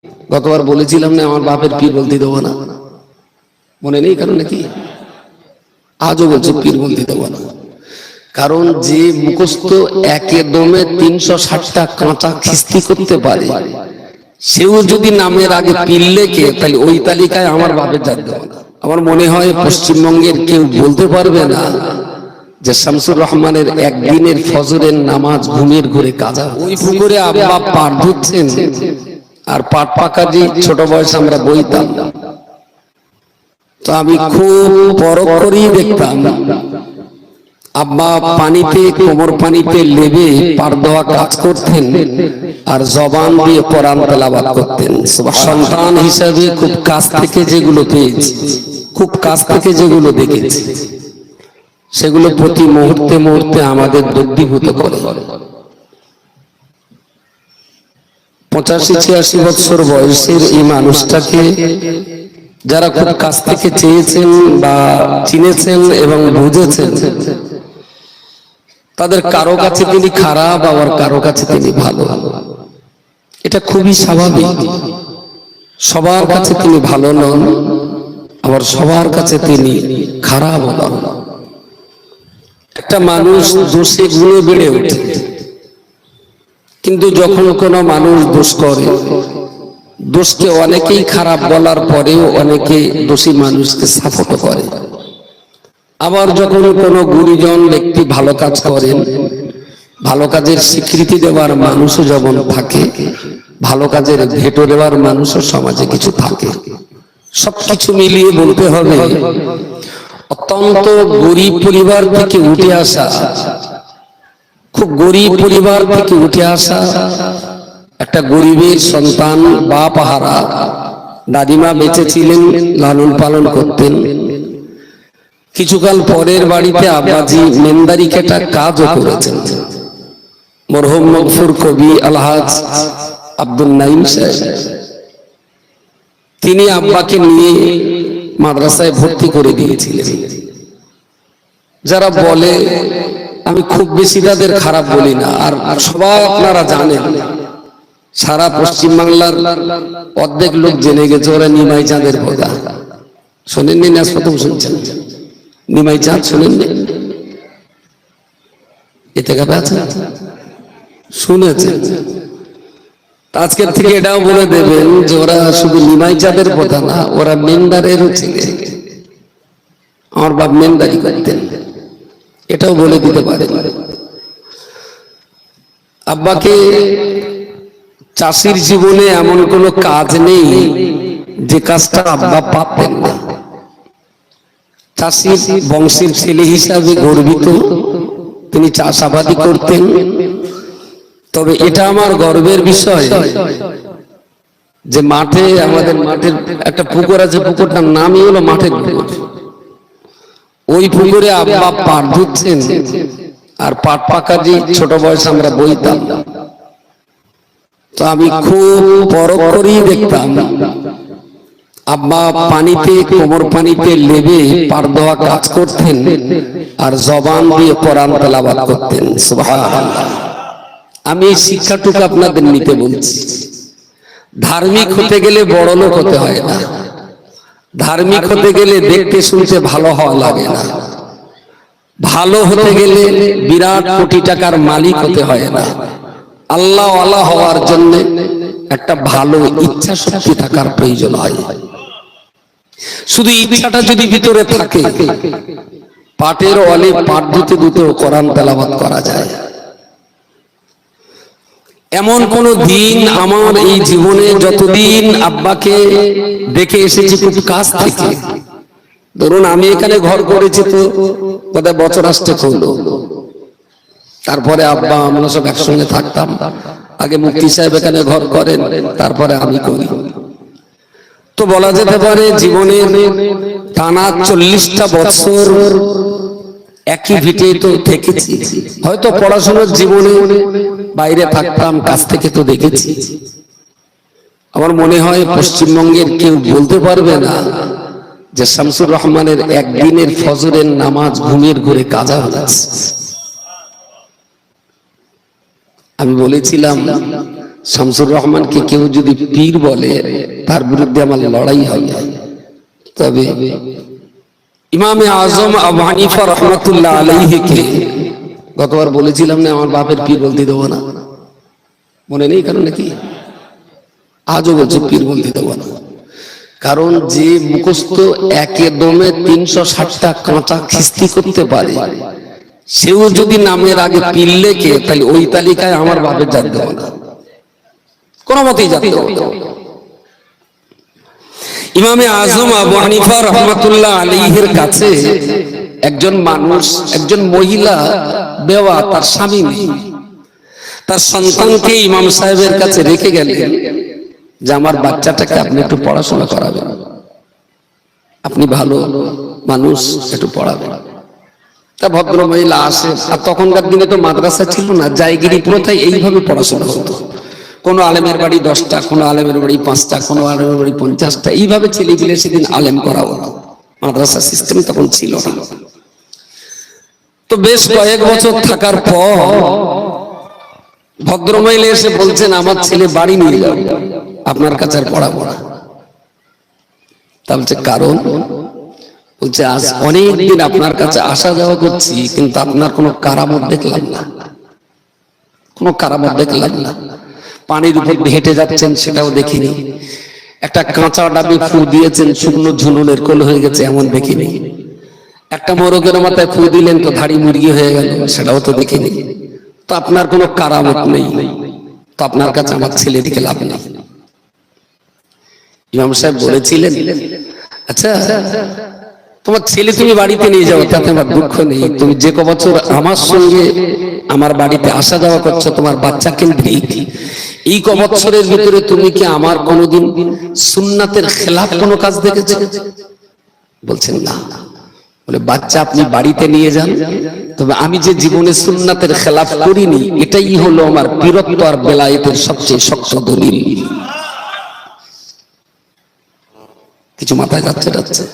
গতবার বলেছিলাম না আমার বাপের পীর বলতে দেবো না, মনে নেই কারণ নাকি? আজও বলছে পীর বলতে দেবো না, কারণ যে মুখস্থ একে দমে 360টা কাঁচা খিস্তি করতে পারে, সেও যদি নামের আগে পীর লেখে তাহলে ওই তালিকায় আমার বাপের জাত দেবো না। আমার মনে হয় পশ্চিমবঙ্গের কেউ বলতে পারবে না যে শামসুর রহমানের একদিনের ফজরের নামাজ ঘুমের ঘুরে কাজা। ওই পুকুরে আব্বা পাট ধুচ্ছেন আর পাট পাকা যে ছোট বয়সে আমরা বইতাম, তো আমি খুব পরখ করেই দেখতাম আব্বা পানিতে কোমর পানিতে লেবে পার দেওয়া কাজ করতেন আর জবান দিয়ে কোরআন তেলাওয়াত করতেন। সন্তান হিসাবে খুব কাছ থেকে যেগুলো পেয়েছি, খুব কাছ থেকে যেগুলো দেখেছি, সেগুলো প্রতি মুহূর্তে মুহূর্তে আমাদের দগ্ধীভূত করে। 85-86 বছর বয়সের এই মানুষটাকে যারা খুব কাছ থেকে চেয়েছেন বা চিনেছেন এবং বুঝেছেন, তাদের কারো কাছে তিনি খারাপ, আবার কারো কাছে তিনি ভালো। এটা খুবই স্বাভাবিক। সবার কাছে তিনি ভালো নন, আবার সবার কাছে তিনি খারাপ নন। একটা মানুষ দোষে গুণে বেড়ে ওঠে, কিন্তু যখন কোনো মানুষ দোষ করে, দোষকে অনেকেই খারাপ বলার পরেও অনেকে দোষী মানুষকে সাপোর্ট করে। আবার যখন কোনো গুরুজন ব্যক্তি ভালো কাজ করেন, ভালো কাজের স্বীকৃতি দেওয়ার মানুষও যেমন থাকে, ভালো কাজের ভেটো দেওয়ার মানুষও সমাজে কিছু থাকে। সবকিছু মিলিয়ে বলতে হবে অত্যন্ত গরিব পরিবার থেকে উঠে আসা, খুব গরিব পরিবার থেকে উঠে আসা একটা গরিবের সন্তান, বাপ হারা, দাদিমা বেঁচে ছিলেন, লালন পালন করতেন। কিছুকাল পরের বাড়িতে আব্বাজি মেন্দারি কেটা কাজও করেছেন। মরহুম মগফুর কবি আলহাজ আব্দুল নাইম সাহেব, তিনি আব্বাকে নিয়ে মাদ্রাসায় ভর্তি করে দিয়েছিলেন। যারা বলে, আমি খুব বেশি তাদের খারাপ বলি না, আর সবাই আপনারা জানেন, সারা পশ্চিম বাংলার অর্ধেক লোক জেনে গেছে ওরা নিমাই চাঁদের ভোগা। শোনেননি? আজ প্রথম শুনছেন নিমাই চাঁদ, শোনেননি? এতে শুনেছেন? আজকের থেকে এটাও বলে দেবেন যে ওরা শুধু নিমাই চাঁদের কথা না, ওরা মেন্দারেরও ছেলে। আমার বাপ মেন্দারি করতেন, এটাও বলে দিতে পারে। আব্বাকে চাষির জীবনে এমন কোনো কাজ নেই যে কাজটা আব্বা পাতেন না। চাষির বংশের ছেলে হিসাবে গর্বিত, তিনি চাষাবাদি করতেন। তবে এটা আমার গর্বের বিষয় যে মাঠে, আমাদের মাঠের একটা পুকুর আছে, পুকুরটার নামই হলো মাঠের পুকুর। ওই পুকুরে আব্বা পাট ধুচ্ছেন আর পাট পাকা যে ছোট বয়সে আমরা বইতাম, তো আমি খুব পরখ করেই দেখতাম আব্বা পানিতে কোমর পানিতে লেবে পার দেওয়া কাজ করতেন আর জবান দিয়ে কোরআন তেলাওয়াত করতেন। সুবহানাল্লাহ। আমি এই শিক্ষাটুকু আপনাদের নিতে বলছি। ধার্মিক হতে গেলে বড় লোক হতে হয় না, ধার্মিক হতে গেলে দেখতে শুনতে ভালো হওয়া লাগে না, ভালো হতে গেলে বিরাট কোটি টাকার মালিক হতে হয় না। আল্লাহ ওয়ালা হওয়ার জন্য একটা ভালো ইচ্ছা শক্তি থাকার প্রয়োজন হয়। শুধু ইচ্ছাটা যদি ভিতরে থাকে, পাটের ওয়ালে পাট ধুতে ধুতে কোরআন তেলাওয়াত করা যায়। এমন কোন দিন আমার এই জীবনে, যতদিন আব্বাকে দেখে এসেছি খুব কাছ থেকে, ধরুন আমি এখানে ঘর করেছি তো বোধহয় বছর আসতে হলো, তারপরে আব্বা আমরা সব একসঙ্গে থাকতাম। আগে মুফতি সাহেব এখানে ঘর করেন, তারপরে আমি করি। তো বলা যেতে পারে জীবনের টানা 40টা বছর একই ভিটে তো থেকেছি। হয়তো পড়াশোনার জীবনে বাইরে থাকতাম, কাছ থেকে তো দেখেছি। আমার মনে হয় পশ্চিমবঙ্গের কেউ বলতে পারবে না যে শামসুর রহমানের একদিনের ফজরের নামাজ ঘুমের ঘুরে কাজা হয়েছে। আমি বলেছিলাম শামসুর রহমানকে কেউ যদি পীর বলে তার বিরুদ্ধে আমার লড়াই হবে। তবে ইমামে আজম আবু হানিফা রাহমাতুল্লাহ আলাইহিকে গতবার বলেছিলাম না আমার বাপের পীর বলতে দেবো না, মনে নেই কারণ নাকি? আজও বলছে পীর বলতে দেবো না, কারণ যে মুখস্থ একে দমে 360টা কাঁচা খিস্তি করতে পারে সেও যদি নামের আগে পীর লেখে তাহলে ওই তালিকায় আমার বাপের জাত দেবো না, কোনো মতেই জাত দেবো না। ইমামে আজম আবু হানিফা রাহমাতুল্লাহ আলাইহির কাছে একজন মানুষ, একজন মহিলা বেওয়া, তার স্বামী নেই, তার সন্তানকে ইমাম সাহেবের কাছে রেখে গেলেন যে আমার বাচ্চাটাকে আপনি একটু পড়াশোনা করাবেন, আপনি ভালো মানুষ, একটু পড়াবেন। তা ভদ্র মহিলা আসে, আর তখনকার দিনে তো মাদ্রাসা ছিল না, জায়গিরি প্রথায় এইভাবে পড়াশোনা হতো। কোনো আলেমের বাড়ি 10টা, কোনো আলেমের বাড়ি 5টা, কোনো আলেমের বাড়ি 50টা, এইভাবে ছেলেপিলে সেদিন আলেম করা হলো। মাদ্রাসা সিস্টেম তখন ছিল না। তো বেশ কয়েক বছর থাকার পর ভদ্রমহিলা এসে বলছেন আমার ছেলে বাড়ি নিয়ে যাও, আপনার কাছে আর পড়াবো না। তা বলছে কারণ? বলছে আজ অনেকদিন আপনার কাছে আসা যাওয়া করছি কিন্তু আপনার কোনো কারামত দেখলাম না, কোনো কারামত দেখলাম না। পানির উপর হেঁটে যাচ্ছেন সেটাও দেখিনি, একটা কাঁচা ডাবে ফু দিয়েছেন শুকনো ঝুনুনের কোল হয়ে গেছে এমন দেখিনি, একটা মোরগের মাথায় ফু দিলেন তো ধাড়ি মুরগি হয়ে গেল সেটাও তো দেখিনি। তো আপনার কোনো কারামত নেই, তো আপনার কাছে আমার ছেলেটিকে লাভ নেই। ইমাম সাহেব বলেছিলেন আচ্ছা তোমার ছেলে তুমি বাড়িতে নিয়ে যাও, তাতে আমার দুঃখ নেই, তুমি যে ক বছর আমার সঙ্গে আমার বাড়িতে আসা যাওয়া করছো তোমার বাচ্চা কেন্দ্রিক, এই ক বছরের ভিতরে তুমি কি আমার কোনোদিন সুন্নাতের খেলাফ কোনো কাজ দেখেছো? বলছেন না। বলে বাচ্চা আপনি বাড়িতে নিয়ে যান, তবে আমি যে জীবনে সুন্নাতের খেলাফ করিনি এটাই হলো আমার বীরত্ব আর বেলায়েতের সবচেয়ে শক্ত দলিল। কিছু মাথায় যাচ্ছে যাচ্ছে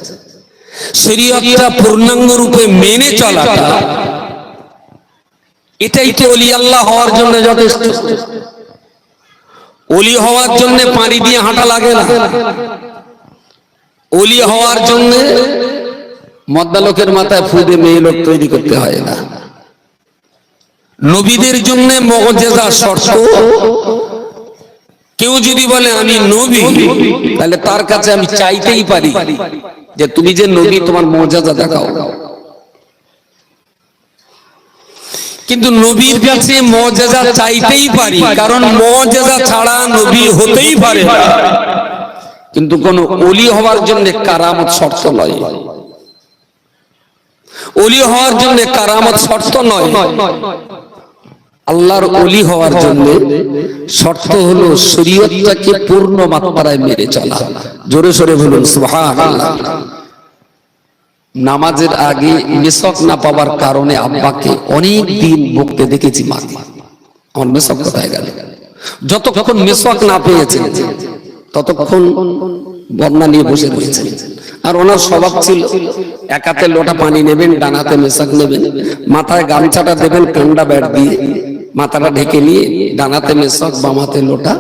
শরীয়তটা পূর্ণাঙ্গ রূপে মেনে চলাটা, এটাই তো ওলি আল্লাহ হওয়ার জন্য যথেষ্ট। ওলি হওয়ার জন্য পানি দিয়ে হাঁটা লাগে না, ওলি হওয়ার জন্য মদ্দা লোকের মাথায় ফু দিয়ে মেয়ে লোক তৈরি করতে হয় না। নবীদের জন্য মুজিজা শর্ত। কেউ যদি বলে আমি নবী তাহলে তার কাছে আমি চাইতেই পারি যে তুমি যে নবী তোমার মুজিজা দেখাও, কিন্তু নবীর কাছে মুজিজা চাইতেই পারি কারণ মুজিজা ছাড়া নবী হতেই পারে না। কিন্তু কোন ওলি হওয়ার জন্য কারামত শর্ত নয়, ওলি হওয়ার জন্য কারামত শর্ত নয়। আল্লাহর ওলি হওয়ার জন্য শর্ত হলো শরীয়তটাকে পূর্ণ মাত্রায় মেনে চলা। জোরে সোরে বলুন সুবহানাল্লাহ। নামাজের আগে মেসক না পাওয়ার কারণে আব্বাকে অনেক দিন বকতে দেখেছি মা, আমার মেসক কোথায় গেল? যতক্ষণ মেসক না পেয়েছেন ততক্ষণ বন্যা নিয়ে বসে রয়েছেন। আর ওনার স্বভাব ছিল এক হাতে লোটা পানি নেবেন, ডান হাতে মেসক নেবেন, মাথায় গামছাটা দেবেন কান্ডা ব্যাট দিয়ে, মাথাটা ঢেকে নিয়ে ডান হাতে মেসক বাম হাতে লোটা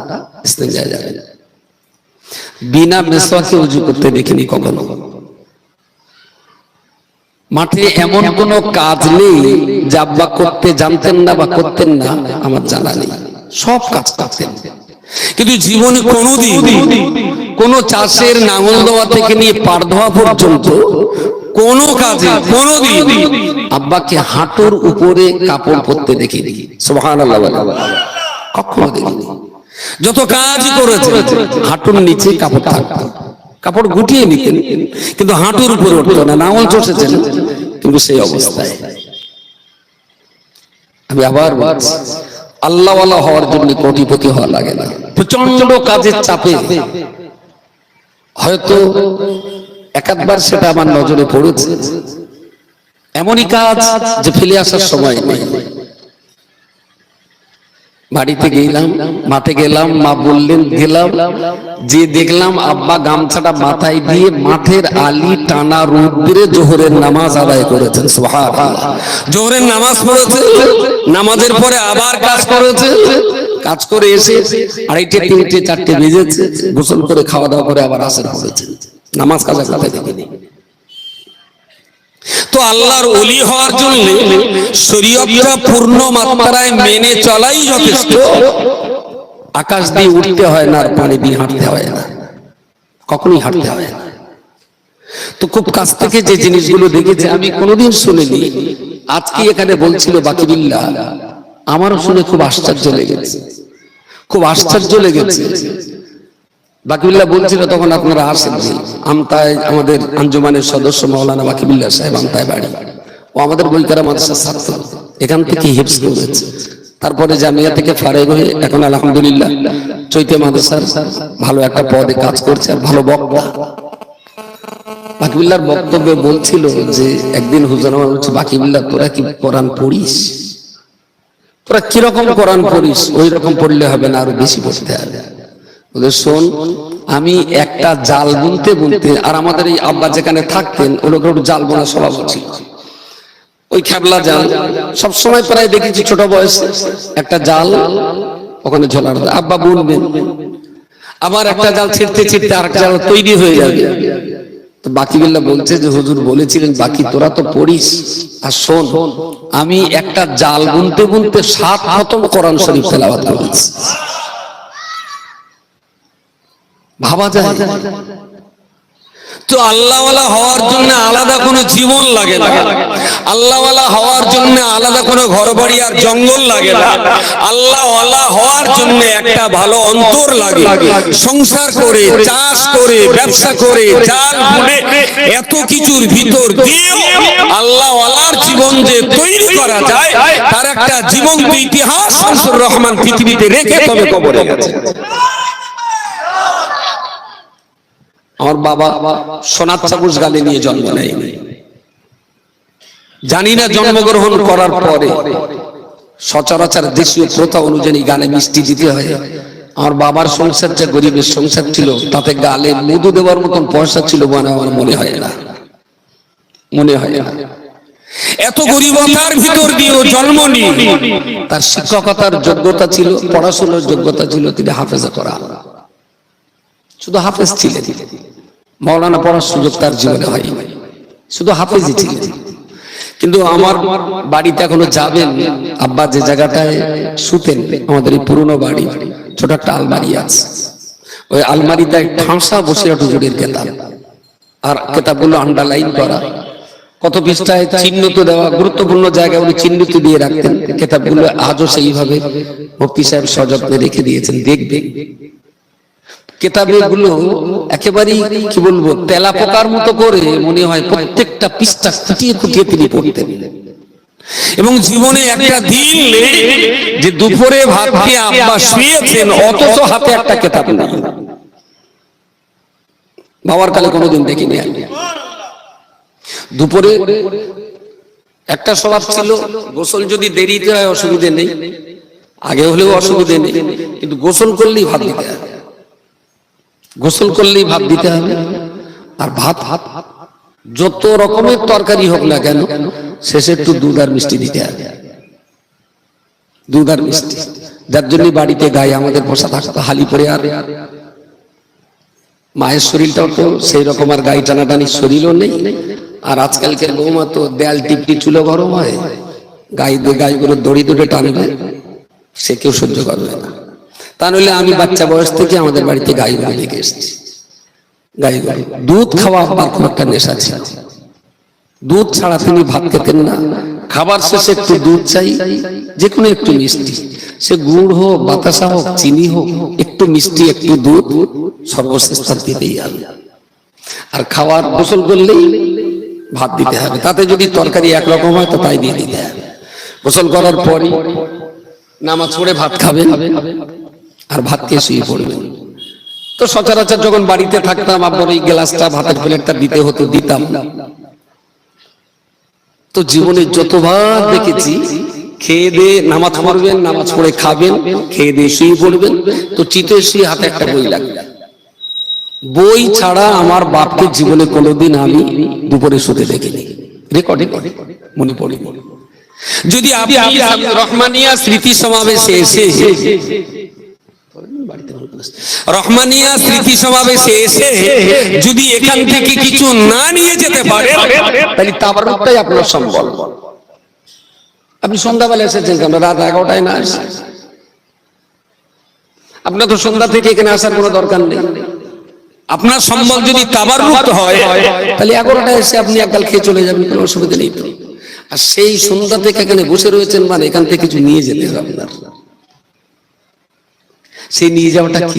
ইস্তেঞ্জায় যাবেন। বিনা মেসকে উজু করতে দেখিনি কখনো। মাঠে এমন কোন কাজ নেই যা আব্বা করতে জানতেন না বা করতেন না, আমার জানা নেই, সব কাজ করতেন। কিন্তু জীবনে কোনোদিন কোন চাষের নাঙল দেওয়া থেকে নিয়ে পার ধোয়া পর্যন্ত কোন কাজে কোনোদিন আব্বাকে হাঁটুর উপরে কাপড় পরতে দেখিনি। সুবহানাল্লাহ, কখনো দেখিনি। যত কাজ করেছে হাঁটুর নিচে কাপড় থাকতো, কাপড় গুটিয়ে নিতেন কিন্তু হাঁটুর উপরে উঠতো না। নাঙল চষেছেন কিন্তু সেই অবস্থায়। আমি আবার বলছি আল্লাহওয়ালা হওয়ার জন্য কোটিপতি হওয়া লাগে না। প্রচন্ড কাজের চাপে হয়তো একাধবার সেটা আমার নজরে পড়েছে, এমনই কাজ যে ফেলে আসার সময় নেই। বাড়িতে গেলাম, মাঠে গেলাম, মা বললেন গেলাম, যে দেখলাম আব্বা গামছাটা মাথায় দিয়ে মাঠের আলি টানা রোদ্রে জোহরের নামাজ আদায় করেছেন। সুবহানাল্লাহ, জোহরের নামাজ পড়েছে, নামাজের পরে আবার কাজ করেছে, কাজ করে এসে 2:30 3টে 4টে বেজেছে, গোসল করে খাওয়া দাওয়া করে আবার আসর পড়েছে, নামাজ কাজা কোথায় দেখিনি। তো আল্লাহর ওলি হওয়ার জন্য শরীয়তটা পূর্ণ মাত্রায় মেনে চলাই যথেষ্ট। আকাশ দিয়ে উঠতে হয় না, আর পানি দিয়ে হাঁটতে হয় না, কখনোই হাঁটতে হয় না। তো খুব কাছ থেকে যে জিনিসগুলো দেখেছি আমি কোনোদিন শুনিনি, আজকে এখানে বলছিল বাকিবিল্লাহ, আমারও শুনে খুব আশ্চর্য লেগেছে, খুব আশ্চর্য লেগেছে। বাকিবিল্লাহ বলছিল তখন আপনারা আসেন, আমতায় আমাদের আঞ্জুমানের সদস্য মাওলানা বাকিবিল্লাহ সাহেব, আমতায় বাড়ি, ও আমাদের বইকারা মাদ্রাসার ছাত্র, এখান থেকে হিফজ করেছে, তারপরে জামিয়া থেকে ফারেগ হয়ে এখন আলহামদুলিল্লাহ চৈতে মাদ্রাসার ভালো একটা পদে কাজ করছে, আর ভালো বক্তা। বাকিবিল্লাহর বক্তব্যে বলছিল যে একদিন হুজুর আমার বলছে, বাকিবিল্লাহ তোরা কি কোরআন পড়িস? তোরা কিরকম কোরআন পড়িস? ওই রকম পড়লে হবে না, আরো বেশি পড়তে হবে। ওদের শোন, আমি একটা জাল বুনতে বুনতে, আর আমাদের এই আব্বা যেখানে থাকতেন ওরকম জাল বোনা স্বভাব ছিল, ওই খেবলা জাল সবসময় প্রায় দেখেছি ছোট বয়সে একটা জাল ওখানে ঝোলানো, আব্বা বুনবেন, আবার একটা জাল ছিঁড়তে ছিঁড়তে আরেকটা জাল তৈরি হয়ে যাবে। তো বাকিবিল্লাহ বলছে যে হুজুর বলেছিলেন বাকি তোরা তো পড়িস, আর শোন আমি একটা জাল বুনতে বুনতে 7 খতম কোরআন শরীফ তেলাওয়াত করেছি। ভাবা যায়? তো আল্লাহওয়ালা হওয়ার জন্য আলাদা কোনো জীবন লাগে না, আল্লাহওয়ালা হওয়ার জন্য আলাদা কোনো ঘরবাড়ি আর জঙ্গল লাগে না, আল্লাহওয়ালা হওয়ার জন্য একটা ভালো অন্তর লাগে। সংসার করে, চাষ করে, ব্যবসা করে, জাল বুনে এত কিছুর ভিতর দিয়ে আল্লাহওয়ালার জীবন যে তৈরি করা যায়, তার একটা জীবন্ত ইতিহাস শামসুর রহমান পৃথিবীতে রেখে তবে কবরে গেছে। আমার বাবা সোনার চাবুস গালে নিয়ে জন্ম নেয়নি, জানি না জন্মগ্রহণ করার পরে সচরাচর দেশীয় প্রথা অনুযায়ী গালে মিষ্টি দিতে হয়। আমার বাবার সংসার যে গরিবের সংসার ছিল, তাতে গালে মধু দেওয়ার মতন পয়সা ছিল বলে আমার মনে হয় না, মনে হয় না। এত গরিবতার ভিতর দিয়েও জন্ম নিয়ে তার শিক্ষকতার যোগ্যতা ছিল, পড়াশোনার যোগ্যতা ছিল, তিনি হাফেজা করা, শুধু হাফেজ ছিলেন, মাওলানা পড়ার সুযোগ তার জীবনে হয়, শুধু হাফেজই ছিলেন। কিন্তু আমার বাড়িতে এখনো যাবেন, আব্বা যে জায়গাটায় শুতেন, আমাদের এই পুরনো বাড়ি, ছোট একটা আলমারি আছে, ওই আলমারিতে ঠাঁসা বসে হুজুরের কেতাব, আর কেতাবগুলো আন্ডারলাইন করা, কত পৃষ্ঠায় চিহ্নিত দেওয়া, গুরুত্বপূর্ণ জায়গায় উনি চিহ্নিত দিয়ে রাখতেন। কেতাবগুলো আজও সেইভাবে মুফতি সাহেব সযত্নে রেখে দিয়েছেন, দেখবেন কেতাবগুলো একেবারেই কি বলবো তেলা পোকার মতো করে মনে হয় প্রত্যেকটা পৃষ্ঠা খুঁটিয়ে খুঁটিয়ে তিনি পড়তেন। এবং জীবনে একটা দিন যে দুপুরে ভাত খেয়ে আব্বা শুয়েছেন, অথচ হাতে একটা কেতাব নেই, বাবার কালে কোনোদিন দেখিনি আমি। দুপুরে একটা স্বভাব ছিল, গোসল যদি দেরিতে হয় অসুবিধে নেই, আগে হলেও অসুবিধে নেই, কিন্তু গোসল করলেই ভাত দিতে হবে, গোসল করলেই ভাত দিতে হবে। আর ভাত যত রকমের তরকারি হোক না কেন, শেষে একটু দুধ আর মিষ্টি দিতে হবে, দুধ আর মিষ্টি। যার জন্য বাড়িতে গায়ে আমাদের বসা থাকতো হালি পরে, আর মায়ের শরীরটাও তো সেই রকম, আর গায়ে টানাটানি শরীরও নেই। আর আজকালকার বৌমা তো দেয়াল টিপটি চুলো গরম হয়, গাইগুলো দড়ি দড়ে টানবে, সে কেউ সহ্য করবে না। তা নইলে আমি বাচ্চা বয়স থেকে আমাদের বাড়িতে গাইগুলো দেখে এসেছি, গাইগুলো দুধ খাওয়া আমার খুব একটা নেশা ছিল, দুধ ছাড়া তিনি ভাত খেতেন না। খাবার শেষে একটু দুধ চাই, যে কোনো একটু মিষ্টি, সে গুড় হোক, বাতাসা হোক, চিনি হোক, একটু মিষ্টি একটু দুধ সর্বশেষ তার দিতেই হবে। আর খাওয়ার গোসল করলেই ভাত দিতে হবে, তাতে যদি তরকারি একরকম হয় তো তাই দিয়ে দিতে হবে। গোসল করার পরই নামাজ পড়ে ভাত খাবেন, আর ভাত খেয়ে শুয়ে পড়বেন। তো সচরাচর যখন বাড়িতে থাকতাম, আপনার ওই গ্লাসটা ভাতের প্লেটটা দিতে হতো, দিতাম। তো জীবনে যতবার দেখেছি খেয়ে দিয়ে নামাজ পড়বেন, নামাজ পড়ে খাবেন, খেয়ে দিয়ে শুয়ে পড়বেন, তো চিতে শুয়ে হাতে একটা বই লাগবে। বই ছাড়া আমার বাপকে জীবনে কোনোদিন আমি দুপুরে শুতে দেখিনি, রেকর্ডিং মনে পড়ে। যদি আপনি রহমানিয়া স্মৃতি সমাবেশে এসে রহমানিয়া স্মৃতি সমাবেশে এসে যদি এখান থেকে কিছু না নিয়ে যেতে পারে, তাহলে তাবারুকটাই আপনার সম্বল। আপনি সন্ধ্যাবেলা এসেছেন কেন? রাত 11টায় না আসে? আপনার তো সন্ধ্যা থেকে এখানে আসার কোনো দরকার নেই। আপনার সম্বল যদি তাবাররুক হয়, তাহলে 11টায় এসে আপনি একগাল খেয়ে চলে যাবেন, কোনো অসুবিধা নেই তো। আর সেই সন্ধ্যা থেকে এখানে বসে রয়েছেন মানে এখান থেকে কিছু নিয়ে যেতে হবে আপনার। সেই নিয়ে যাওয়াটা কি?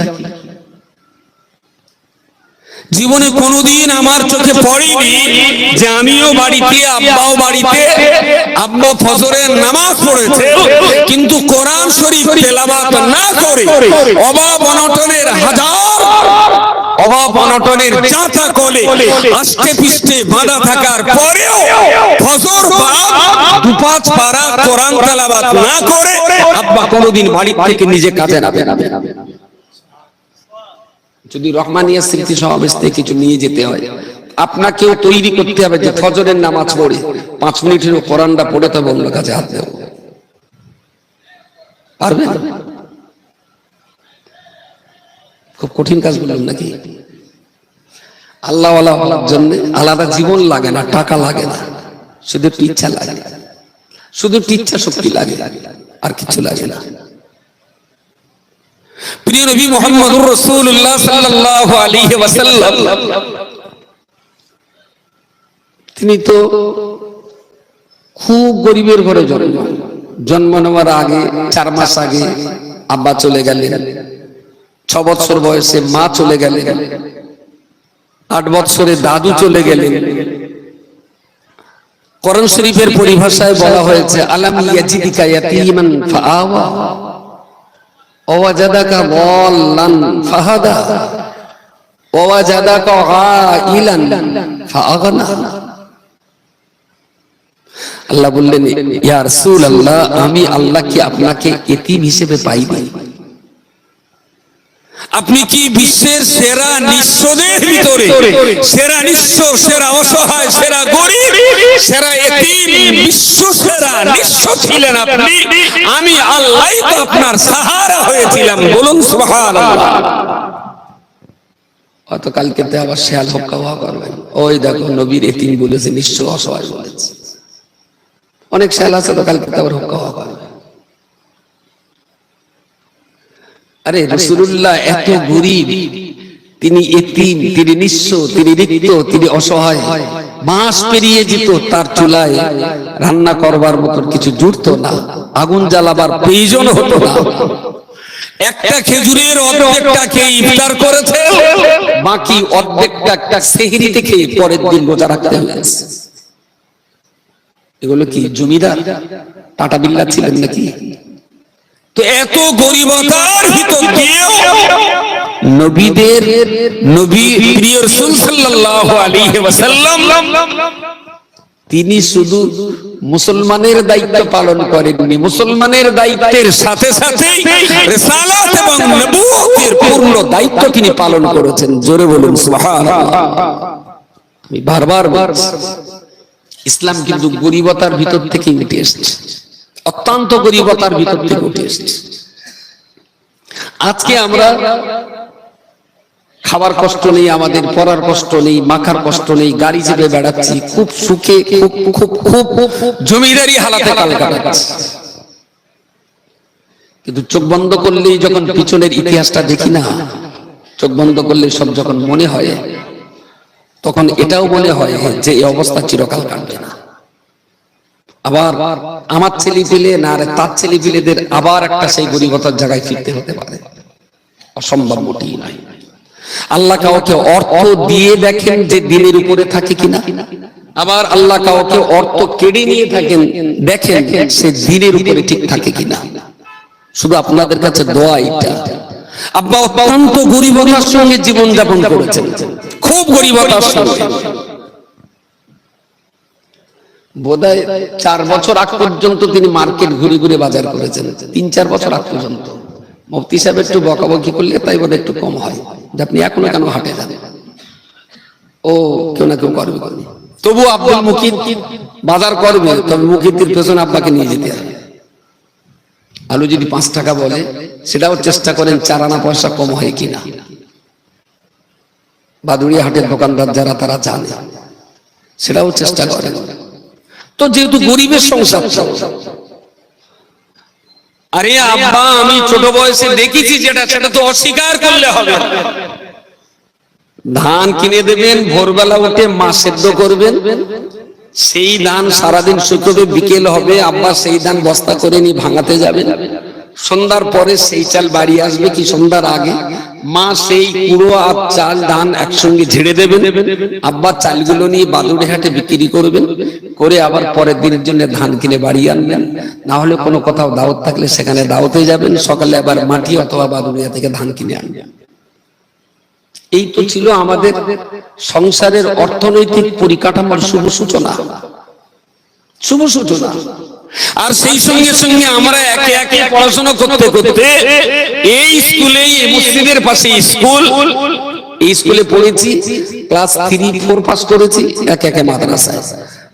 জীবনে কোনোদিন আমার চোখে পড়েনি যে আমিও বাড়িতে, আব্বাও বাড়িতে, আব্বা ফজরের নামাজ পড়েছে কিন্তু কোরআন শরীফ তেলাওয়াত না করে অভাব অনটনের অভাব অনটনের চাঁচা কোলে আস্তে পিষ্টে বাঁধা থাকার পরেও ফজর বা দুপাঁচ পারা কোরআন তেলাওয়াত না করে আব্বা কোনোদিন বাড়ি থেকে নিজে কাজে নামেন। যদি রহমানিয়া স্মৃতি সমাবেশ থেকে কিছু নিয়ে যেতে হয়, আপনাকেও তৈরি করতে হবে যে ফজরের নামাজ পড়ে 5 মিনিটের কোরআনটা পড়ে তবে অন্য কাজে হাত দেব। পারবেন? খুব কঠিন কাজ বললাম নাকি? আল্লাহওয়ালা হওয়ার জন্য আলাদা জীবন লাগে না, টাকা লাগে না, শুধু ইচ্ছা লাগে, শুধু ইচ্ছা শক্তি লাগে, আর কিছু লাগে না। প্রিয় নবী মুহাম্মদুর রাসূলুল্লাহ সাল্লাল্লাহু আলাইহি ওয়াসাল্লাম তিনি তো খুব গরিবের ঘরে জন্ম নেওয়ার আগে 4 মাস আগে আব্বা চলে গেলেন, 6 বছর বয়সে মা চলে গেলেন, 8 বছরে দাদু চলে গেলেন। কোরআন শরীফের পরিভাষায় বলা হয়েছে আলাম ইয়াজিদিকা ইয়াতীমান ফাআওয়া ওয়াজাদাকা দাল্লান ফাহাদা ওয়াজাদাকা গাইলান ফাআগনা। আল্লাহ বললেন, ইয়া রাসূলুল্লাহ, আমি আল্লাহ কি আপনাকে এতিম হিসেবে পাইনি? আপনি কি বিশ্বের সেরা নিঃস্বদের ভিতরে সেরা নিঃস্ব, সেরা অসহায়, সেরা গরিব, সেরা এতিম, বিশ্ব সেরা নিঃস্ব ছিলেন আপনি? আমি আল্লাহই তো আপনার সাহারা হয়েছিলাম। বলুন সুবহানাল্লাহ। অত কালকে আবার শেয়াল হক্কা হওয়া করবেন, ওই দেখো নবীর এতিম বলেছে, নিঃস্ব অসহায় বলেছে। অনেক শেয়াল আছে তো কালকে আবার হক্কা হওয়া করবে। আরে রাসূলুল্লাহ এত গরিব, তিনি এতিম, তিনি নিঃস্ব, তিনি রিক্ত, তিনি অসহায়। মাস পেরিয়ে যেত তার চুলায় রান্না করবার মতো কিছু জুটতো না, আগুন জ্বালাবার প্রয়োজন হতো না। একটা খেজুরের অর্ধেকটা খেয়ে ইফতার করেছে, বাকি অর্ধেকটা একটা সেহরিতে খেয়ে পরের দিন রোজা রাখতে হয়েছে। এগুলো কি জমিদার টাটা বিল্লা ছিলেন নাকি? তো এত গরিবতার ভিতর দিয়েও নবীদের নবী প্রিয় রাসূল সাল্লাল্লাহু আলাইহি ওয়াসাল্লাম তিনি শুধু মুসলমানের দায়িত্ব পালন করেননি, মুসলমানের দায়িত্বের সাথে সাথে রিসালাত এবং নবুয়তের পূর্ণ দায়িত্ব তিনি পালন করেছেন। জোরে বলুন সুবহানাল্লাহ। আমি বারবার বলছি, ইসলাম কিন্তু গরিবতার ভিতর থেকে উঠে এসেছে, অত্যন্ত গরিবতার ভিতর থেকে উঠে এসেছে। আজকে আমরা খাবার কষ্ট নেই, আমাদের পড়ার কষ্ট নেই, মাখার কষ্ট নেই, গাড়ি চেপে বেড়াচ্ছি, খুব সুখে, খুব খুব জমিদারি হালাতে কাল কাটাচ্ছি। কিন্তু চোখ বন্ধ করলেই যখন পিছনের ইতিহাসটা দেখি না, চোখ বন্ধ করলে সব যখন মনে হয়, তখন এটাও মনে হয় যে এই অবস্থা চিরকাল কাটবে না। আবার আমার ছেলে পিলে না, তার ছেলে পিলেদের আবার একটা সেই গরিবতার জায়গায় ফিরতে হতে পারে, অসম্ভব মোটেই নয়। আল্লাহ কাউকে অর্থ দিয়ে দেখেন যে দিনের উপরে থাকে কিনা, আবার আল্লাহ কাউকে অর্থ কেড়ে নিয়ে থাকেন দেখেন সে দিনের উপরে ঠিক থাকে কিনা। শুধু আপনাদের কাছে দোয়া এটা, আব্বা অত্যন্ত গরিবতার সঙ্গে জীবন যাপন করেছেন, খুব গরিবতার সঙ্গে। বোধহয় 4 বছর আগ পর্যন্ত তিনি মার্কেট ঘুরে ঘুরে বাজার করেছেন, 3-4 বছর আগ পর্যন্ত। মুফতি সাহেব একটু বকাবকি করলে তাই বোধহয় একটু কম হয় যে আপনি এখনো কেন হাটে যান, ও কেউ না কেউ করবে। তবু আব্দুল মুকিত বাজার করবে, তবে মুকিতের পেছনে আব্বাকে নিয়ে যেতে হবে। আলু যদি 5 টাকা বলে, সেটাও চেষ্টা করেন 4 আনা পয়সা কম হয় কিনা। বাদুড়িয়া হাটের দোকানদার যারা, তারা জানে, সেটাও চেষ্টা করেন। তো যেহেতু গরিবের সংসার, আরে আব্বা আমি ছোট বয়সে দেখেছি যেটা, সেটা তো অস্বীকার করলে হবে। ধান কিনে দেবেন, ভোরবেলা উঠে মাছ সেদ্ধ করবেন, সেই ধান সারাদিন শুকোবে, বিকেল হবে আব্বা সেই ধান বস্তা করে নিয়ে ভাঙাতে যাবেন। সন্ধ্যার পরে সেই চাল বাড়ি আসবে, কি সন্ধ্যার আগে মা সেই কুড়ো আর চাল ধান একসঙ্গে ঝেড়ে দেবেন। আব্বা চালগুলো নিয়ে বাদুড়ে হাটে বিক্রি করবেন, করে আবার পরের দিনের জন্য ধান কিনে বাড়ি আনবেন। না হলে কোনো কোথাও দাওয়াত থাকলে সেখানে দাওয়াতে যাবেন, সকালে আবার মাটি অথবা বাদুড়িয়া থেকে ধান কিনে আনবেন। এই তো ছিল আমাদের সংসারের অর্থনৈতিক পরিকাঠামোর শুভ সূচনা, শুভ সূচনা। আর সেই সঙ্গে সঙ্গে আমরা একে একে পড়াশোনা করতে করতে এই স্কুলে, মসজিদের পাশে স্কুল, এই স্কুলে পড়েছি, ক্লাস 3-4 পাস করেছি, একে একে মাদ্রাসায়।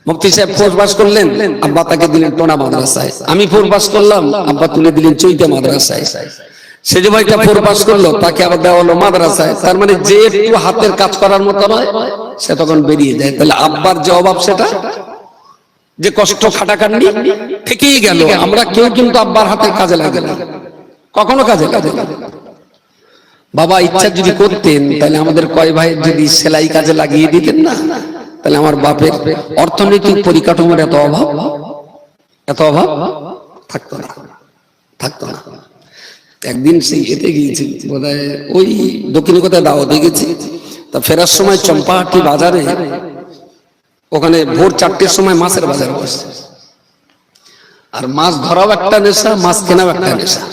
মুফতি সাহেব 4 পাস করলেন, আব্বা তাকে দিলেন টোনা মাদ্রাসায়। আমি 4 পাস করলাম, আব্বা তুলে দিলেন চৈতা মাদ্রাসায়। সেজে ভাইটা 4 পাস করলো, তাকে আবার দেওয়া হলো মাদ্রাসায়। তার মানে যে একটু হাতের কাজ করার মতো নয়, সে তখন বেরিয়ে যায়। তাহলে আব্বার যে অভাব, সেটা যে কষ্ট খাটাখাটনি থেকেই গেল। আমরা কেউ কিন্তু আব্বার হাতের কাজে লাগে না, কখনো কাজে লাগে না। বাবা ইচ্ছা যদি করতেন, তাহলে আমাদের কয় ভাই যদি সেলাই কাজে লাগিয়ে দিতেন না, তাহলে আমার বাপের অর্থনৈতিক পরিকাঠামোর এত অভাব থাকতো না, থাকতো না। একদিন সেই এতে গিয়েছি, বোধহয় ওই দক্ষিণ কোথায় দাওয়াতে গেছি। তা ফেরার সময় চম্পাহাটি বাজারে, ওখানে ভোর 4টের সময় মাছের বাজার বসে। আর মাছ ধরাও একটা নেশা, মাছ কেনাও একটা নেশা।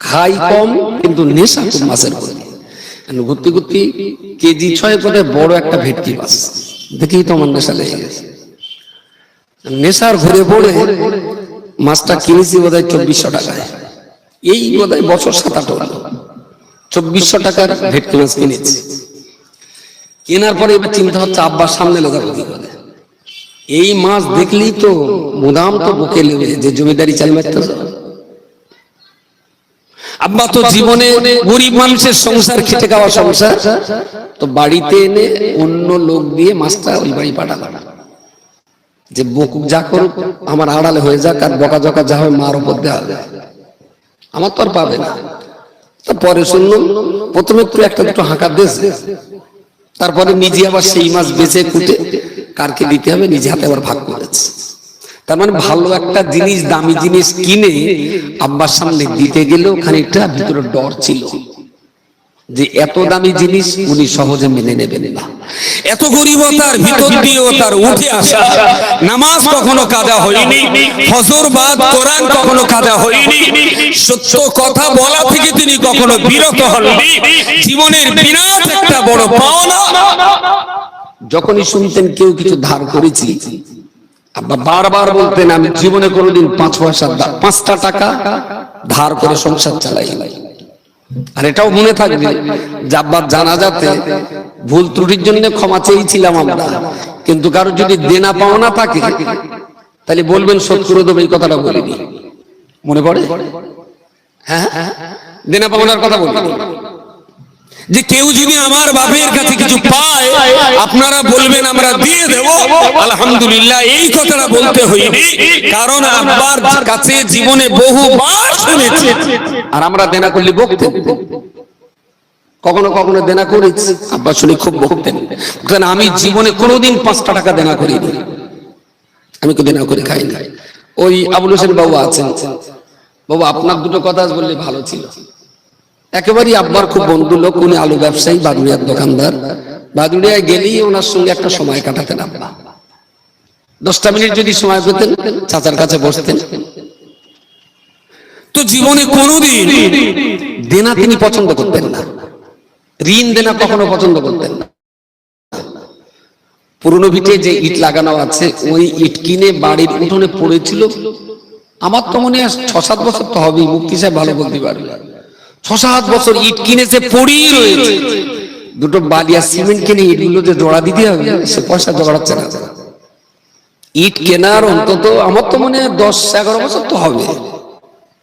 খাই কম কিন্তু নেশা খুব মাছের প্রতি। ঘুরতে ঘুরতে কেজি 6 করে বড় একটা ভেটকি মাছ দেখেই তো আমার নেশা লেগে গেছে। নেশার ঘুরে পড়ে মাছটা কিনেছি বোধহয় 2400 টাকায়। এই বোধহয় বছর 7-8 হলো 2400 টাকার ভেটকি মাছ কিনেছি। কেনার পরে এবার চিন্তা হচ্ছে আব্বার সামনে লেগে যাবো কি করে। এই মাছ দেখলেই তো মুদাম তো বুকে লেগে যে জমিদারি চাল মারতে। আব্বা তো জীবনে গরিব মানুষের সংসার, খেটে খাওয়া সংসার, তো বাড়িতে এনে অন্য লোক দিয়ে মাছটা ওই বাড়ি পাঠালাম, যে বকুক যা করুক আমার আড়ালে হয়ে যাক, আর বকা জকা যা হয় মার উপর দেওয়া যায়, আমার তো আর পাবে না। তারপরে শুনলাম প্রথমে একটু একটা দুটো হাঁকা দিয়েছে, তারপরে নিজে আবার সেই মাছ বেছে কুটে কারকে দিতে হবে, নিজে হাতে আবার ভাগ করেছে। তার মানে ভালো একটা জিনিস, দামি জিনিস কিনে আব্বার সামনে দিতে গেলেও খানিকটা ভিতরে ডর ছিল যে এত দামি জিনিস উনি সহজে মেনে নেবেন না। এত গরিবতার ভিতর দিয়েও তার উঠে আসা, নামাজ কখনো কাজা হয়নি, ফজর বাদ কোরআন কখনো কাজা হয়নি, সত্য কথা বলা থেকে তিনি কখনো বিরত হননি। জীবনের বিরাট একটা বড় পাওনা। যখনই শুনতেন কেউ কিছু ধার করেছি, আব্বা বারবার বলতেন আমি জীবনে কোনোদিন 5 টাকা ধার করে সংসার চালাই। আর এটাও মনে থাকবে যে আব্বার জানাজাতে ভুল ত্রুটির জন্য ক্ষমা চেয়েছিলাম আমরা, কিন্তু কারো যদি দেনা পাওনা থাকে তাহলে বলবেন শোধ করে দেবো, এই কথাটা বলিনি। মনে পড়ে? হ্যাঁ, দেনা পাওনার কথা বলবেন যে কেউ যদি আমার বাপের কাছে কিছু পায় আপনারা বলবেন আমরা দিয়ে দেব আলহামদুলিল্লাহ। এই কথাটা বলতে হয়নি, কারণ আব্বার কাছে জীবনে বহুবার শুনেছি। আর আমরা দেনা করলে বকতেন, কখনো কখনো দেনা করেছি, আব্বা শুনে খুব বকতেন। কারণ আমি জীবনে কোনোদিন 5 টাকা দেনা করিনি, আমি তো দেনা করে খাই না। ওই আবুল হোসেন বাবু আছেন, বাবু আপনার দুটো কথা বললে ভালো ছিল। একেবারেই আব্বার খুব বন্ধু লোক, উনি আলু ব্যবসায়ী, বাদুড়িয়ার দোকানদার। বাদুড়িয়ায় গেলেই ওনার সঙ্গে একটা সময় কাটাতেন আব্বা। 10টা মিনিট যদি সময় পেতেন চাচার কাছে বসতেন। তো জীবনে কোনোদিন দেনা তিনি পছন্দ করতেন না, ঋণ দেনা কখনো পছন্দ করতেন না। পুরনো ভিটে যে ইট লাগানো আছে, ওই ইট কিনে বাড়ির উঠোনে পড়েছিল। আমার তো মনে হয় 6-7 বছর তো হবেই, মুফতি সাহেব ভালো বলতে পারবে। 6-7 বছর ইট কিনেছে, পড়েই রয়েছে। দুটো বালি আর সিমেন্ট কিনে ইটগুলো যে জোড়া দিতে হবে, সে পয়সা জোগাড়াচ্ছে না। ইট কেনার অন্তত আমার তো মনে হয় 10-11 বছর তো হবে,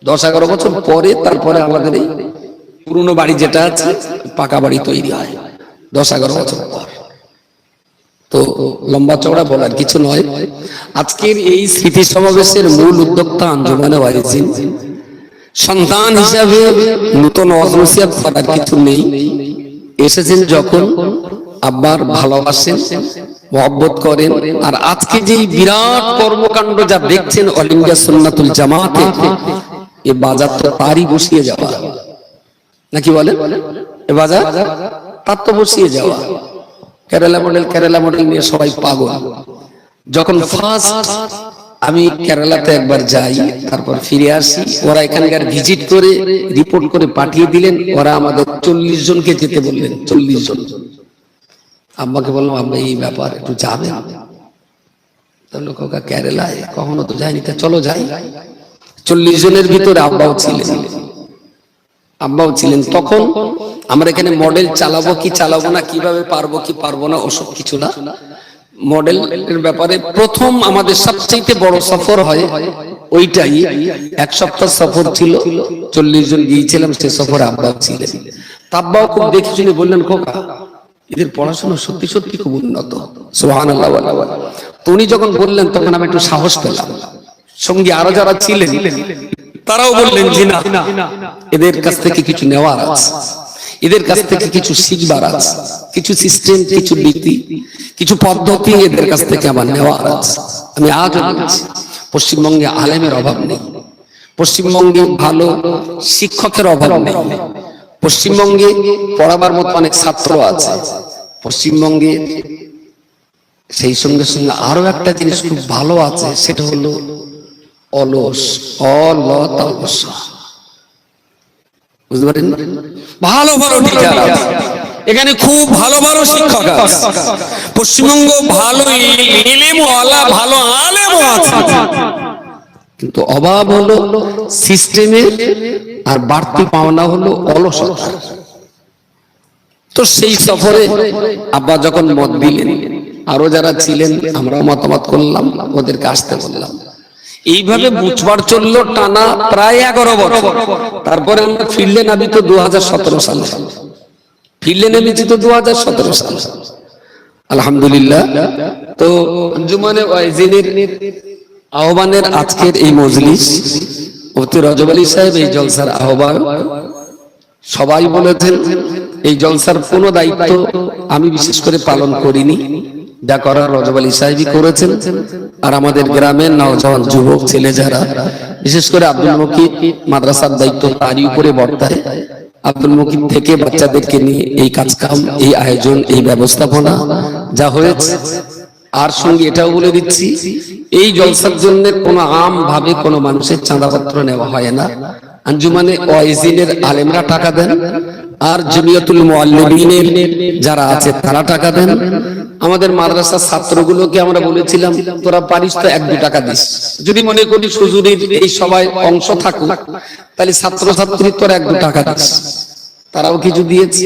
10-11 বছর পরে তারপরে আমাদের এই পুরনো বাড়ি যেটা আছে পাকা বাড়ি তৈরি হয়, 10-11 বছর পর। তো লম্বা চওড়া বলার কিছু নয়। আজকের এই স্মৃতি সমাবেশের মূল উদ্যোক্তা আঞ্জুমানে ওয়াইজিন, সন্তান হিসাবে নতুন অজনসিয়াত করার কিছু নেই, এসেছেন যখন আব্বার ভালোবাসেন, মহব্বত করেন। আর আজকে যে বিরাট কর্মকাণ্ড যা দেখছেন অল ইন্ডিয়া সুন্নাতুল জামাতে, এ বাজার তো তারই বসিয়ে যাওয়া, নাকি বলেন? এ বাজার তার তো বসিয়ে যাওয়া। কেরালা মডেল নিয়ে সবাই পাগল। যখন ফার্স্ট আমি কেরালাতে একবার যাই, তারপর ফিরে আসি, ওরা এখানকার ভিজিট করে রিপোর্ট করে পাঠিয়ে দিলেন, ওরা আমাদের 40 জনকে যেতে বললেন, 40 জন। আম্মাকে বললাম, আম্মা এই ব্যাপার একটু যাবে? তাহলে কাকা কেরালায় কখনো তো যায়নি, তা চলো যাই। 40 জনের ভিতরে আব্বাও ছিলেন। তখন আমরা এখানে মডেল চালাবো কি চালাবো না, কিভাবে পারবো কি পারবো না, ওসব কিছু না। মডেলের ব্যাপারে প্রথম আমাদের সবচেয়ে বড় সফর হয় ওইটাই। 1 সপ্তাহ সফর ছিল, 40 জন গিয়েছিলাম, সে সফরে আব্বাও ছিলেন। আব্বাও খুব দেখে শুনে বললেন, খোকা এদের পড়াশোনা সত্যি সত্যি খুব উন্নত, সুবহানাল্লাহ। তো উনি যখন বললেন তখন আমি একটু সাহস পেলাম। সঙ্গে আরো যারা ছিলেন তারাও বললেন যে না, এদের কাছ থেকে কিছু নেওয়ার আছে, এদের কাছ থেকে কিছু শিখবার আছে, কিছু সিস্টেম, কিছু নীতি, কিছু পদ্ধতি এদের কাছ থেকে আমার নেওয়ার আছে। আমি আজও বলছি, পশ্চিমবঙ্গে আলেমের অভাব নেই, পশ্চিমবঙ্গে ভালো শিক্ষকের অভাব নেই, পশ্চিমবঙ্গে পড়াবার মতো অনেক ছাত্র আছে পশ্চিমবঙ্গে। সেই সঙ্গে সঙ্গে আরো একটা জিনিস খুব ভালো আছে, সেটা হলো অলস, বুঝতে পারেন? ভালো ভালো টিচার আছে এখানে, খুব ভালো ভালো শিক্ষক আছে পশ্চিমবঙ্গ, ভালো ইলমওয়ালা, ভালো আলেমও আছে, কিন্তু অভাব হলো সিস্টেমে, আর বাড়তি পাওনা হলো অলসতা। তো সেই সফরে আব্বা যখন মত দিলেন, আরো যারা ছিলেন আমরা মতামত করলাম, ওদেরকে আসতে বললাম। এইভাবে বুঝবার চললো টানা প্রায় 11 বছর। তারপরে আমরা ফিরলে নামি তো 2017 সালে, ফিরলে নেমেছি তো 2017 সালে, আলহামদুলিল্লাহ। তো আঞ্জুমানে ওয়াইজিনের আহ্বানের আজকের এই মজলিস, মুফতি রজব আলী সাহেব এই জলসার আহ্বায়ক। সবাই বলেছেন এই জলসার কোনো দায়িত্ব আমি বিশেষ করে পালন করিনি, যা করার রজব আলী সাহেবই করেছেন। আর আমাদের গ্রামের নওজওয়ান যুবক ছেলে যারা, বিশেষ করে আব্দুল মুকিব, মাদ্রাসার দায়িত্ব তারই উপরে বর্তায়। আব্দুল মুকিব থেকে বাচ্চাদেরকে নিয়ে এই কাজকাম, এই আয়োজন, এই ব্যবস্থাপনা যা হয়েছে। আর সঙ্গে এটাও বলে দিচ্ছি, এই জলসার জন্য কোনো আম ভাবে কোনো মানুষের চাঁদাপত্র নেওয়া হয় না। আঞ্জুমানে ওয়াইজিনের আলেমরা টাকা দেন, আর জমিয়তুল মুআল্লিমিনের যারা আছে তারা টাকা দেন। আমাদের মাদ্রাসার ছাত্রগুলোকে আমরা বলেছিলাম, তোরা পারিস তো 1-2 টাকা দিস, যদি মনে করি সুজুরির এই সবাই অংশ থাকুক, তাহলে ছাত্র ছাত্রী তোরা 1-2 টাকা দিস। তারাও কিছু দিয়েছে।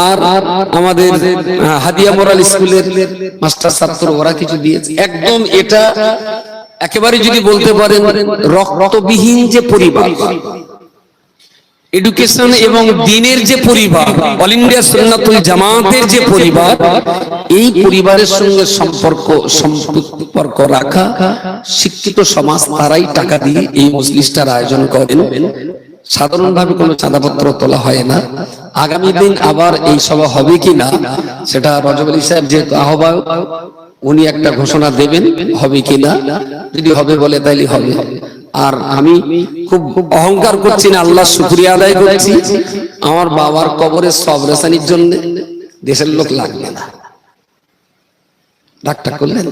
আর আমাদের হাদিয়া মোরাল স্কুলের মাস্টার ছাত্র, ওরা কিছু দিয়েছে। একদম এটা একেবারে যদি বলতে পারেন রক্তবিহীন যে পরিবার, এডুকেশন এবং দ্বীনের যে পরিবার, অল ইন্ডিয়া সুন্নাতুল জামাতের যে পরিবার, এই পরিবারের সঙ্গে সম্পর্ক রাখা শিক্ষিত সমাজ, তারাই টাকা দিয়ে এই মজলিসটার আয়োজন করেন। সাধারণভাবে কোনো চাঁদাপত্র তোলা হয় না। আগামী দিন আবার এই সভা হবে কিনা সেটা রজব আলী সাহেব যেহেতু আহ্বায়ক, উনি একটা ঘোষণা দেবেন হবে কিনা। যদি হবে বলে তাইলে হবে। আর আমি খুব অহংকার করছি না, আল্লাহ শুকরিয়া আদায় করছি, আমার বাবার কবরে সবরেসানির জন্য দেশের লোক লাগবে না। রাগটা করলেন,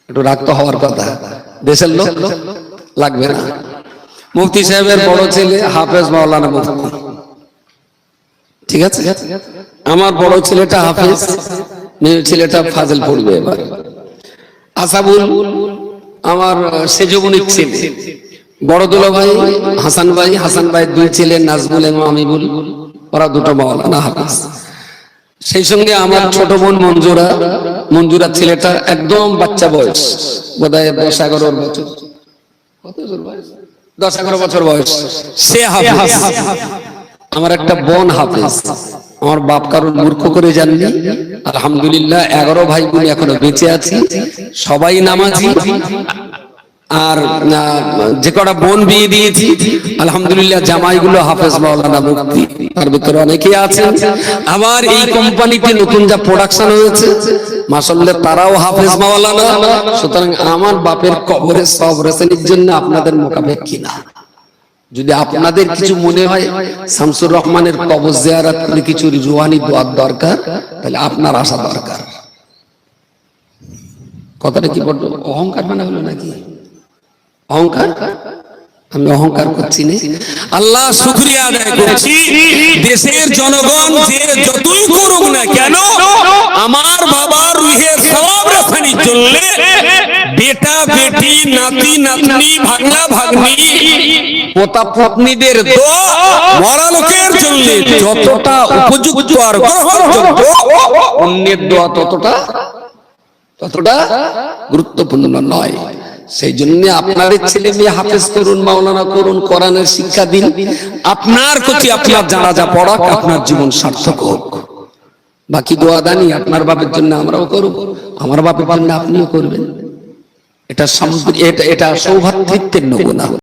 একটু রাগ তো হওয়ার কথা, দেশের লোক লাগবে না। মুফতি সাহেবের বড় ছেলে হাফেজ মাওলানা মুফতি, ঠিক আছে, আমার বড় ছেলেটা হাফেজ, মেয়ে ছেলেটা ফাজিল পড়বে এবার। আসাবুল আমার সেজবনির ছেলে, বড় দুলা ভাই হাসান ভাই, হাসান ভাইয়ের 2 ছেলে নাজমুল এবং আমিবুল, ওরা 2টো মাওলানা হাফেজ। সেই সঙ্গে আমার ছোট বোন মঞ্জুরা ছেলেটা একদম বাচ্চা বয়স, বোধহয় 10-11 বছর, 10-11 বছর বয়স, সে হাফেজ। আমার একটা বোন হাফেজ। আমার বাপ কারণ মূর্খ করে জাননি, আলহামদুলিল্লাহ 11 ভাই বোন এখনো বেঁচে আছি, সবাই নামাজি। আর যে কটা বোন বিয়ে দিয়েছি আলহামদুলিল্লাহ জামাইগুলো হাফেজ মাওলানা মুফতি, তার ভিতরে অনেকেই আছেন। আমার এই কোম্পানিতে নতুন যা প্রোডাকশন হয়েছে মাশাআল্লাহ তারাও হাফেজ মাওলানা। সুতরাং আমার বাপের কবরে সব রেসেনির জন্য আপনাদের মোকাবেক্ষী না। যদি আপনাদের কিছু মনে হয় শামসুর রহমানের কবর জিয়ারত করে কিছু রুহানি দোয়ার দরকার, তাহলে আপনার আসা দরকার। কথাটা কি বড় অহংকার বানা হলো নাকি? অহংকার? আমি অহংকার করছি না, আল্লাহ শুকরিয়া আদায় করছি। দেশের জনগণ যে যতই করুক না কেন, আমার বাবার রুহের সওয়াব রাখানির জন্য বেটা বেটি নাতি নাতনি ভাগনা ভাগ্নি পোতা পত্নীদের দোয়া মরা লোকের জন্য যতটা উপযুক্ত আর গ্রহণযোগ্য, অন্যের দোয়া ততটা গুরুত্বপূর্ণ নয়। সেই জন্য আপনাদের ছেলে মেয়ে হাফেজ করুন, মাওলানা করুন, কোরআনের শিক্ষা দিন। আপনার প্রতি আপনার জানাজা পড়াক, আপনার জীবন সার্থক হোক। বাকি দোয়া দানি আপনার বাপের জন্য আমরাও করব, আমার বাপের জন্য আপনিও করবেন। এটা সৌভাতৃত্বের নমুনা।